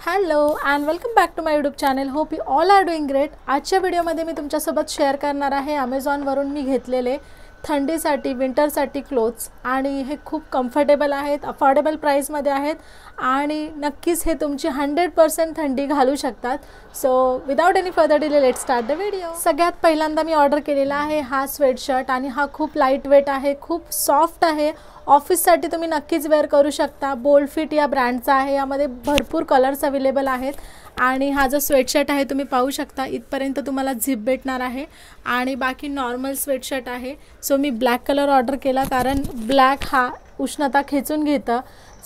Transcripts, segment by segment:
Hello and welcome back to my YouTube channel. Hope you all are doing great. आजच्या व्हिडिओमध्ये मी तुमच्यासोबत share करणार आहे अमेझॉनवरून मी घेतलेले थंडीसाठी विंटरसाठी क्लोथ्स. आणि हे खूप कम्फर्टेबल आहेत, अफोर्डेबल प्राईसमध्ये आहेत आणि नक्कीच हे तुमची 100% थंडी घालू शकतात. So without any further delay let's start the video. सगळ्यात पहिल्यांदा मी ऑर्डर केलेला आहे हा स्वेटशर्ट आणि हा खूप लाईट वेट आहे, खूप सॉफ्ट आहे. ऑफिससाठी तुम्ही नक्कीच वेअर करू शकता. बोल्ड फिट या ब्रँडचा आहे. यामध्ये भरपूर कलर्स अवेलेबल आहेत आणि हा जो स्वेटशर्ट आहे तुम्ही पाहू शकता इथपर्यंत तुम्हाला झिप भेटणार आहे आणि बाकी नॉर्मल स्वेटशर्ट आहे. सो मी ब्लॅक कलर ऑर्डर केला कारण ब्लॅक हा उष्णता खेचून घेतं.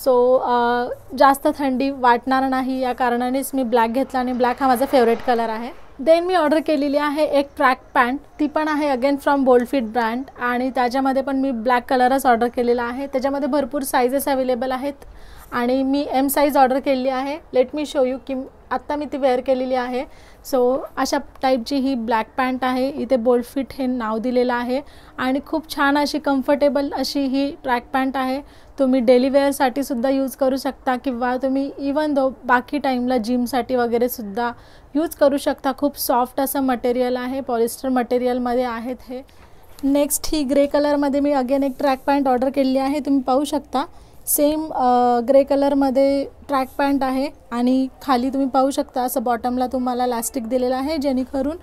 सो जास्त थंडी वाटणार नाही या कारणानेच मी ब्लॅक घेतला आणि ब्लॅक हा माझा फेवरेट कलर आहे. देन मी ऑर्डर केलेली आहे एक ट्रॅक पॅन्ट. ती पण आहे again from bold fit brand आणि त्याच्यामध्ये पण मी ब्लॅक कलरच ऑर्डर केलेला आहे. त्याच्यामध्ये भरपूर साइजेस अवेलेबल आहेत आणि मी एम साइज ऑर्डर केली आहे. लेट मी शो यू की आत्ता मी ती वेअर केलेली आहे. सो अशा टाईपची ही ब्लॅक पॅन्ट आहे. इथे बोल्ड फिट हे नाव दिलेलं आहे आणि खूप छान अशी कम्फर्टेबल अशी ही ट्रॅक पॅन्ट आहे. तुम्ही डेली वेअरसाठी सुद्धा यूज करू शकता किंवा तुम्ही इवन दो बाकी टाईमला जिमसाठी वगैरे सुद्धा यूज करू शकता. खूप सॉफ्ट असं मटेरियल आहे, पॉलिस्टर मटेरियलमध्ये आहेत हे. नेक्स्ट ही ग्रे कलरमध्ये मी अगेन एक ट्रॅक पॅन्ट ऑर्डर केलेली आहे. तुम्ही पाहू शकता सेम ग्रे कलरमध्ये ट्रॅक पॅन्ट आहे आणि खाली तुम्ही पाहू शकता असं बॉटमला तुम्हाला इलास्टिक दिलेलं आहे जेणेकरून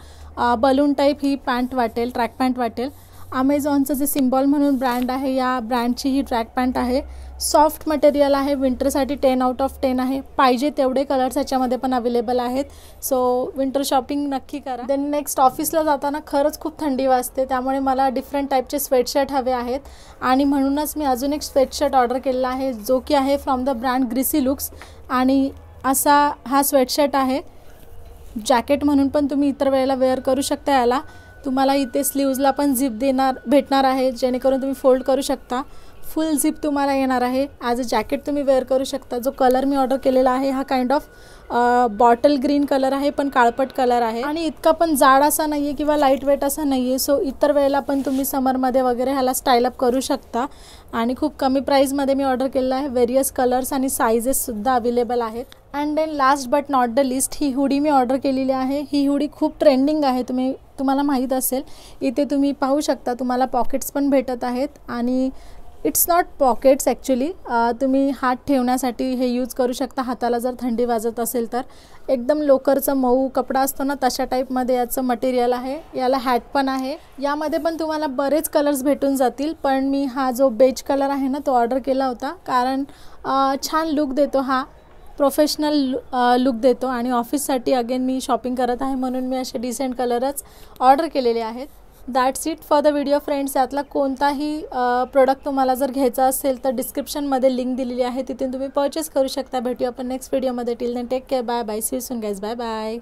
बलून टाईप ही पॅन्ट वाटेल, ट्रॅक पॅन्ट वाटेल. अमेझॉनचं जे सिम्बॉल म्हणून ब्रँड आहे या ब्रँडची ही ट्रॅक पॅन्ट आहे. सॉफ्ट मटेरियल आहे. विंटरसाठी 10 आउट ऑफ 10 आहे. पाहिजे तेवढे कलर्स ह्याच्यामध्ये पण अवेलेबल आहेत. सो विंटर शॉपिंग नक्की करा. देन नेक्स्ट ऑफिसला जाताना खरंच खूप थंडी वाजते त्यामुळे मला डिफरंट टाईपचे स्वेटशर्ट हवे आहेत आणि म्हणूनच मी अजून एक स्वेटशर्ट ऑर्डर केलेला आहे जो की आहे from the brand greasy looks. आणि असा हा स्वेटशर्ट आहे. जॅकेट म्हणून पण तुम्ही इतर वेळेला वेअर करू शकता. याला तुम्हाला इथे स्लीव्जला पण झिप भेटणार आहे जेणेकरून तुम्ही फोल्ड करू शकता. फुल झिप तुम्हाला येणार आहे. ॲज अ जॅकेट तुम्ही वेअर करू शकता. जो कलर मी ऑर्डर केलेला आहे हा kind of bottle green colour आहे पण काळपट कलर आहे आणि इतका पण जाड असा नाही आहे किंवा लाईट वेट असा नाही आहे. सो इतर वेळेला पण तुम्ही समरमध्ये वगैरे ह्याला स्टाईल अप करू शकता आणि खूप कमी प्राईजमध्ये मी ऑर्डर केलेला आहे. व्हेरियस कलर्स आणि सायझेससुद्धा अवेलेबल आहेत. And then last but not the least ही हुडी मी ऑर्डर केलेली आहे. ही हुडी खूप ट्रेंडिंग आहे, तुम्हाला माहीत असेल. इथे तुम्ही पाहू शकता तुम्हाला पॉकेट्स पण भेटत आहेत आणि इट्स नॉट पॉकेट्स ॲक्च्युली. तुम्ही हात ठेवण्यासाठी हे यूज करू शकता हाताला जर थंडी वाजत असेल तर. एकदम लोकरचं मऊ कपडा असतो ना तशा टाईपमध्ये याचं मटेरियल आहे. याला हॅट पण आहे. यामध्ये पण तुम्हाला बरेच कलर्स भेटून जातील पण मी हा जो बेज कलर आहे ना तो ऑर्डर केला होता कारण छान लुक देतो हा, प्रोफेशनल लुक देतो आणि ऑफिससाठी अगेन मी शॉपिंग करत आहे म्हणून मी असे डिसेंट कलरच ऑर्डर केलेले आहेत. That's it for the video friends. यातला कोणताही प्रोडक्ट तुम्हाला जर घ्यायचा असेल तर डिस्क्रिप्शनमध्ये लिंक दिलेली आहे, तिथून तुम्ही परचेस करू शकता. भेटूया आपण नेक्स्ट व्हिडिओमध्ये. Till then take care. Bye bye. See you soon guys. Bye bye.